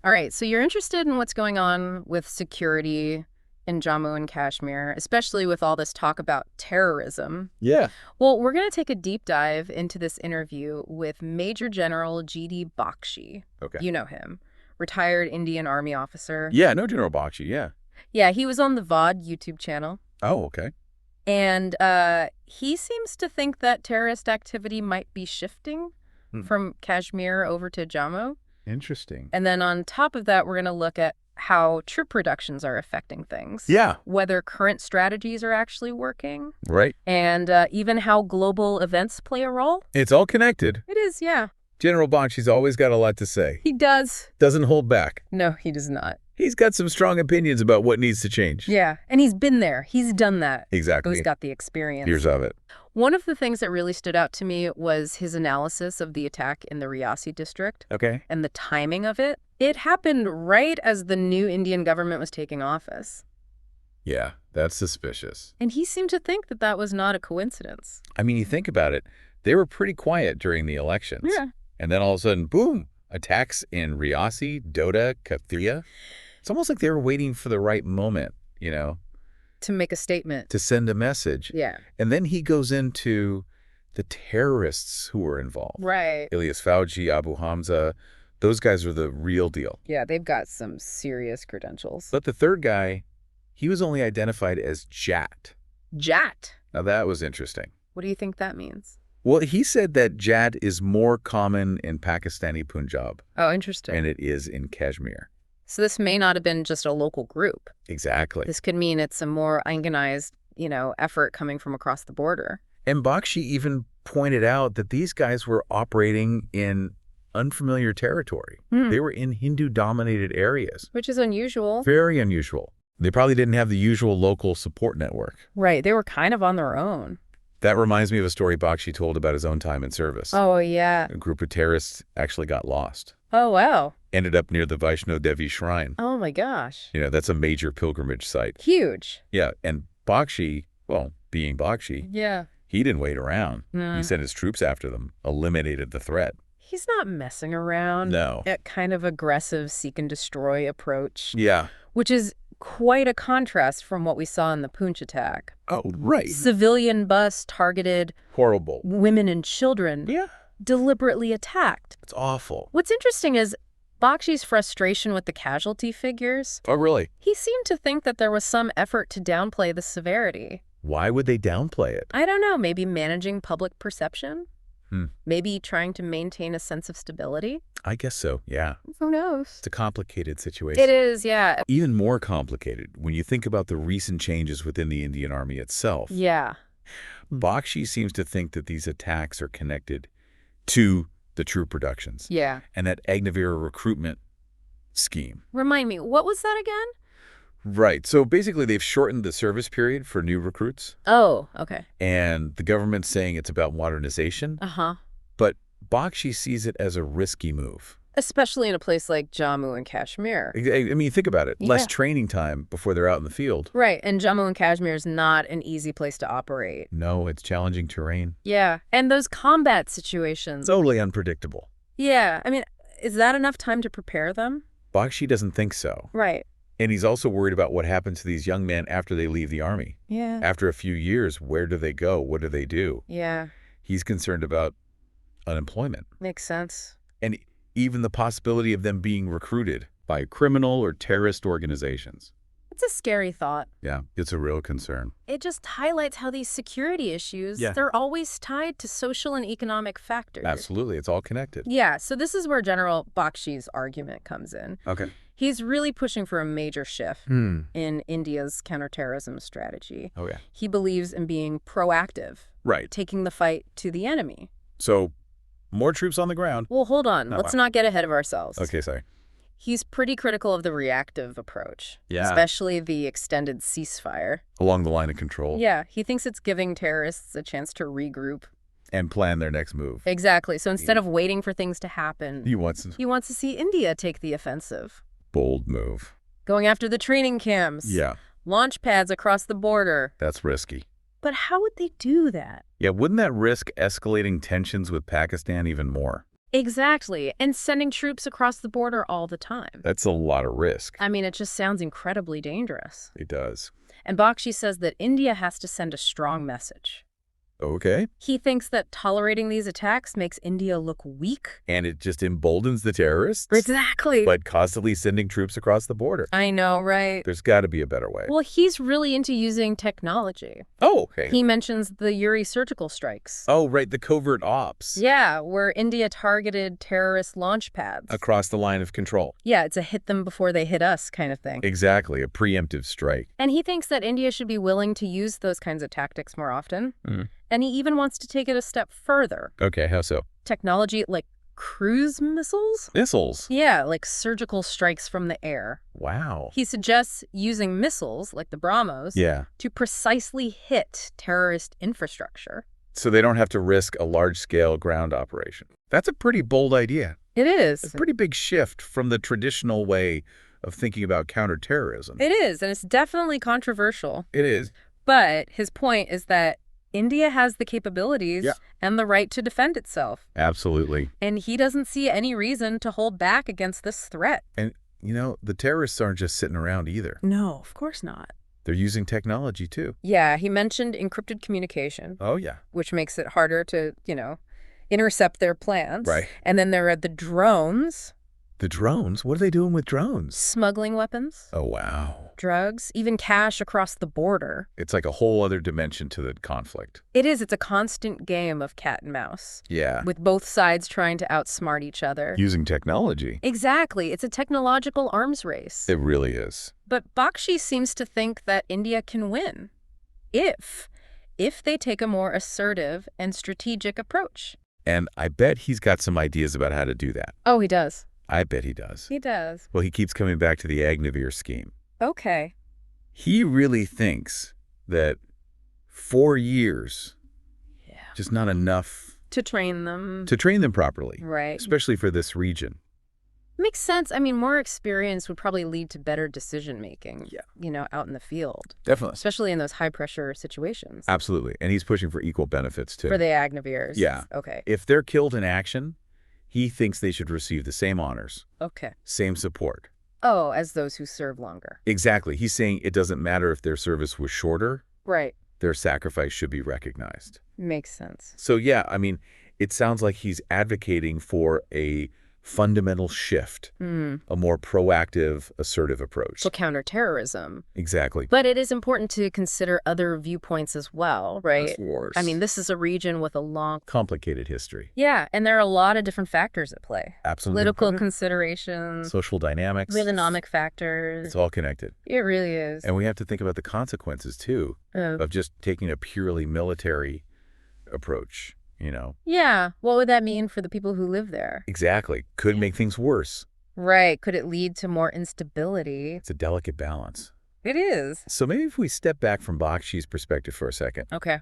All right, so you're interested in what's going on with security in Jammu and Kashmir, especially with all this talk about terrorism. Yeah. Well, we're going to take a deep dive into this interview with Major General GD Bakshi. Okay. You know him. Retired Indian Army officer. Yeah, no General Bakshi, yeah. Yeah, he was on the VOD YouTube channel. Oh, okay. And he seems to think that terrorist activity might be shifting from Kashmir over to Jammu. Interesting. And then on top of that, we're going to look at how troop reductions are affecting things. Yeah. Whether current strategies are actually working. Right. And even how global events play a role. It's all connected. It is, yeah. General Bakshi's always got a lot to say. He does. Doesn't hold back. No, he does not. He's got some strong opinions about what needs to change. Yeah, and he's been there. He's done that. Exactly. He's got the experience. Years of it. One of the things that really stood out to me was his analysis of the attack in the Riyasi district. Okay. And the timing of it. It happened right as the new Indian government was taking office. Yeah, that's suspicious. And he seemed to think that that was not a coincidence. I mean, you think about it, they were pretty quiet during the elections. Yeah. And then all of a sudden, boom, attacks in Riyasi, Doda, Kathria. It's almost like they were waiting for the right moment, you know, To make a statement. to send a message. Yeah. And then he goes into the terrorists who were involved. Right. Ilyas Fauji, Abu Hamza, those guys are the real deal. Yeah, they've got some serious credentials. But the third guy, he was only identified as Jat. Jat. Now that was interesting. What do you think that means? Well, he said that Jat is more common in Pakistani Punjab Oh, interesting. than it is in Kashmir. So this may not have been just a local group. Exactly. This could mean it's a more organized, effort coming from across the border. And Bakshi even pointed out that these guys were operating in unfamiliar territory. They were in Hindu-dominated areas. Which is unusual. Very unusual. They probably didn't have the usual local support network. Right. They were kind of on their own. That reminds me of a story Bakshi told about his own time in service. Oh, yeah. A group of terrorists actually got lost. Oh, wow. Ended up near the Vaishno Devi shrine. Oh, my gosh. You know, that's a major pilgrimage site. Huge. Yeah, and Bakshi, well, being Bakshi, Yeah. he didn't wait around. He sent his troops after them, eliminated the threat. He's not messing around. No. That kind of aggressive seek and destroy approach. Yeah. Which is quite a contrast from what we saw in the Poonch attack. Oh, right. Civilian bus targeted Horrible. women and children. Yeah. Deliberately attacked. It's awful. What's interesting is Bakshi's frustration with the casualty figures. Oh, really? He seemed to think that there was some effort to downplay the severity. Why would they downplay it? I don't know, maybe managing public perception? Hmm. Maybe trying to maintain a sense of stability? I guess so, yeah. Who knows? It's a complicated situation. It is, yeah. Even more complicated when you think about the recent changes within the Indian Army itself. Yeah. Bakshi seems to think that these attacks are connected to the troop reductions. Yeah. And that Agniveer recruitment scheme. Remind me, what was that again? Right. So basically they've shortened the service period for new recruits. Oh, okay. And the government's saying it's about modernization. Uh-huh. But Bakshi sees it as a risky move. Especially in a place like Jammu and Kashmir. I mean, think about it. Yeah. Less training time before they're out in the field. Right, and Jammu and Kashmir is not an easy place to operate. No, it's challenging terrain. Yeah, and those combat situations. Totally unpredictable. Yeah, I mean, is that enough time to prepare them? Bakshi doesn't think so. Right. And he's also worried about what happens to these young men after they leave the army. Yeah. After a few years, where do they go? What do they do? Yeah, He's concerned about unemployment. makes sense. And even the possibility of them being recruited by criminal or terrorist organizations. It's a scary thought. Yeah, it's a real concern. It just highlights how these security issues, they're always tied to social and economic factors. Absolutely. It's all connected. Yeah, so this is where General Bakshi's argument comes in. Okay. He's really pushing for a major shift in India's counterterrorism strategy. Oh, yeah. He believes in being proactive, Right. taking the fight to the enemy. So, more troops on the ground. Well, hold on. Oh, Let's wow. not get ahead of ourselves. Okay, sorry. He's pretty critical of the reactive approach, Yeah. especially the extended ceasefire. Along the line of control. Yeah, he thinks it's giving terrorists a chance to regroup. And plan their next move. Exactly. So instead of waiting for things to happen, He wants a he wants to see India take the offensive. bold move. Going after the training camps. Yeah, Launch pads across the border. that's risky. But how would they do that? Yeah, wouldn't that risk escalating tensions with Pakistan even more? Exactly. And sending troops across the border all the time. That's a lot of risk. I mean, it just sounds incredibly dangerous. It does. And Bakshi says that India has to send a strong message. Okay. He thinks that tolerating these attacks makes India look weak. And it just emboldens the terrorists? Exactly. But constantly sending troops across the border. I know, right? There's got to be a better way. Well, he's really into using technology. Oh, okay. He mentions the Uri surgical strikes. Oh, right, the covert ops. Yeah, where India targeted terrorist launch pads. Across the line of control. Yeah, it's a hit them before they hit us kind of thing. Exactly, a preemptive strike. And he thinks that India should be willing to use those kinds of tactics more often. Mm. And he even wants to take it a step further. Okay, how so? Technology like cruise missiles? Missiles? Yeah, like surgical strikes from the air. Wow. He suggests using missiles, like the BrahMos, to precisely hit terrorist infrastructure. So they don't have to risk a large-scale ground operation. That's a pretty bold idea. It is. It's a pretty big shift from the traditional way of thinking about counterterrorism. It is, and it's definitely controversial. It is. But his point is that India has the capabilities and the right to defend itself. Absolutely. And he doesn't see any reason to hold back against this threat. And, you know, the terrorists aren't just sitting around either. No, of course not. They're using technology, too. Yeah, he mentioned encrypted communication. Oh, yeah. Which makes it harder to, intercept their plans. Right. And then there are the drones. The drones? What are they doing with drones? Smuggling weapons. Oh, wow. Drugs, even cash across the border. It's like a whole other dimension to the conflict. It is. It's a constant game of cat and mouse. Yeah. With both sides trying to outsmart each other. Using technology. Exactly. It's a technological arms race. It really is. But Bakshi seems to think that India can win. If they take a more assertive and strategic approach. And I bet he's got some ideas about how to do that. Oh, he does. I bet he does. He does. Well, he keeps coming back to the Agniveer scheme. Okay. He really thinks that 4 years, just not enough to train them. To train them properly. Right. Especially for this region. Makes sense. I mean, more experience would probably lead to better decision-making, out in the field. Definitely. Especially in those high-pressure situations. Absolutely. And he's pushing for equal benefits, too. For the Agniveers. Yeah. Okay. If they're killed in action, he thinks they should receive the same honors. Okay. Same support. Oh, as those who serve longer. Exactly. He's saying it doesn't matter if their service was shorter. Right. Their sacrifice should be recognized. Makes sense. So, yeah, I mean, it sounds like he's advocating for a fundamental shift, a more proactive, assertive approach. So counterterrorism. Exactly. But it is important to consider other viewpoints as well, right? Of course. I mean, this is a region with a long... complicated history. Yeah, and there are a lot of different factors at play. Absolutely. Political considerations. Social dynamics. Economic factors. It's all connected. It really is. And we have to think about the consequences, too, of just taking a purely military approach. Yeah. What would that mean for the people who live there? Exactly. Could make things worse. Right. Could it lead to more instability? It's a delicate balance. It is. So maybe if we step back from Bakshi's perspective for a second. Okay.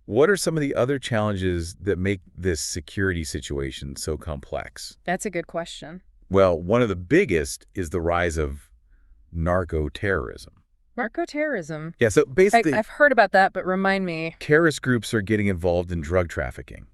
What are some of the other challenges that make this security situation so complex? That's a good question. Well, one of the biggest is the rise of narco-terrorism. Narco-terrorism? Yeah, so basically... I've heard about that, but remind me. Terrorist groups are getting involved in drug trafficking.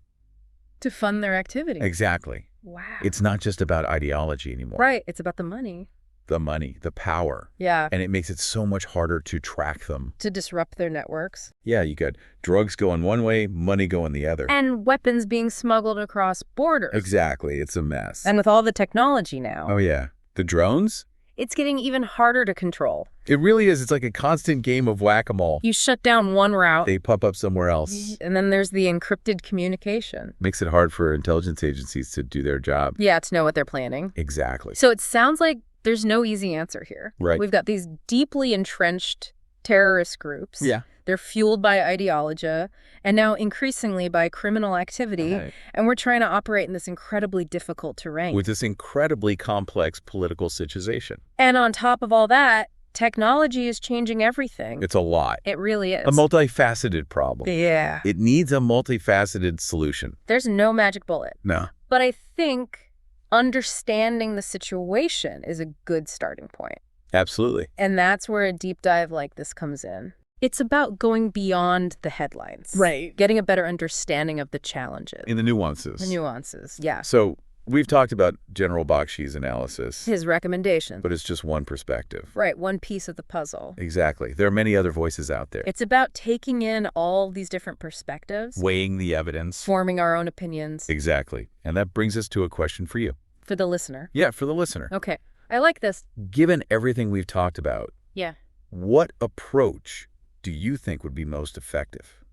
To fund their activity. Exactly. Wow. It's not just about ideology anymore. Right. It's about the money. The money, the power. Yeah. And it makes it so much harder to track them. To disrupt their networks. Yeah, you got drugs going one way, money going the other. And weapons being smuggled across borders. Exactly. It's a mess. And with all the technology now. Oh, yeah. The drones? It's getting even harder to control. It really is. It's like a constant game of whack-a-mole. You shut down one route. They pop up somewhere else. And then there's the encrypted communication. Makes it hard for intelligence agencies to do their job. Yeah, to know what they're planning. Exactly. So it sounds like there's no easy answer here. Right. We've got these deeply entrenched terrorist groups. Yeah. They're fueled by ideology and now increasingly by criminal activity. Right. And we're trying to operate in this incredibly difficult terrain. With this incredibly complex political situation. And on top of all that, technology is changing everything. It's a lot. It really is. A multifaceted problem. Yeah. It needs a multifaceted solution. There's no magic bullet. No. But I think understanding the situation is a good starting point. Absolutely. And that's where a deep dive like this comes in. It's about going beyond the headlines. Right. Getting a better understanding of the challenges. In the nuances. The nuances, yeah. So We've talked about General Bakshi's analysis, His recommendation. but it's just one perspective. Right, one piece of the puzzle. Exactly. There are many other voices out there. It's about taking in all these different perspectives, Weighing the evidence. forming our own opinions. Exactly. And that brings us to a question for you. For the listener. Yeah, for the listener. Okay, I like this. Given everything we've talked about, Yeah. what approach do you think would be most effective?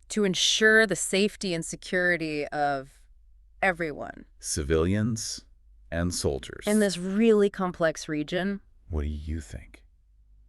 To ensure the safety and security of everyone. Civilians and soldiers. In this really complex region. What do you think?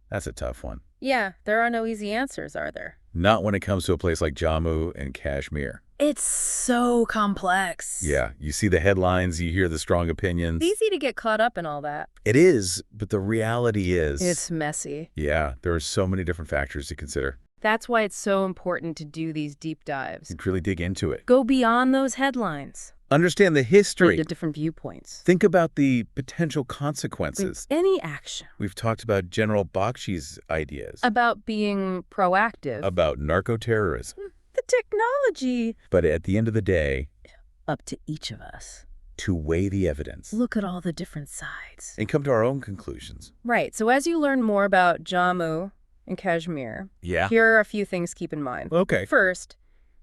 That's a tough one. Yeah, there are no easy answers, are there? Not when it comes to a place like Jammu and Kashmir. It's so complex. Yeah, you see the headlines, you hear the strong opinions. It's easy to get caught up in all that. It is, but the reality is... It's messy. Yeah, there are so many different factors to consider. That's why it's so important to do these deep dives. You really dig into it. Go beyond those headlines. Understand the history. The different viewpoints. Think about the potential consequences. Any action. We've talked about General Bakshi's ideas. About being proactive. About narco-terrorism. The technology. But at the end of the day, up to each of us. To weigh the evidence. Look at all the different sides. And come to our own conclusions. Right. So as you learn more about Jammu and Kashmir, here are a few things to keep in mind. Okay. First,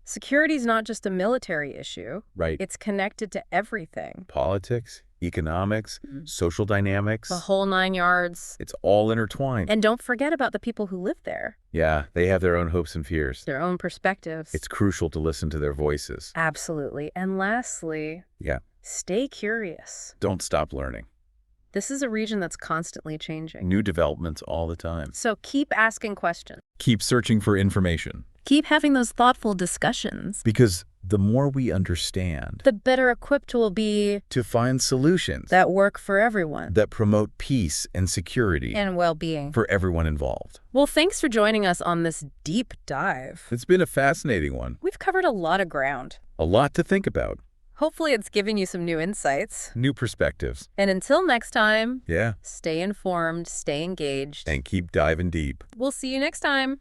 security is not just a military issue. Right. It's connected to everything. Politics, economics, social dynamics. The whole 9 yards. It's all intertwined. And don't forget about the people who live there. Yeah, they have their own hopes and fears. Their own perspectives. It's crucial to listen to their voices. Absolutely. And lastly, stay curious. Don't stop learning. This is a region that's constantly changing. New developments all the time. So keep asking questions. Keep searching for information. Keep having those thoughtful discussions. Because the more we understand, the better equipped we'll be to find solutions that work for everyone, that promote peace and security and well-being for everyone involved. Well, thanks for joining us on this deep dive. It's been a fascinating one. We've covered a lot of ground. A lot to think about. Hopefully it's given you some new insights. New perspectives. And until next time, stay informed, stay engaged, and keep diving deep. We'll see you next time.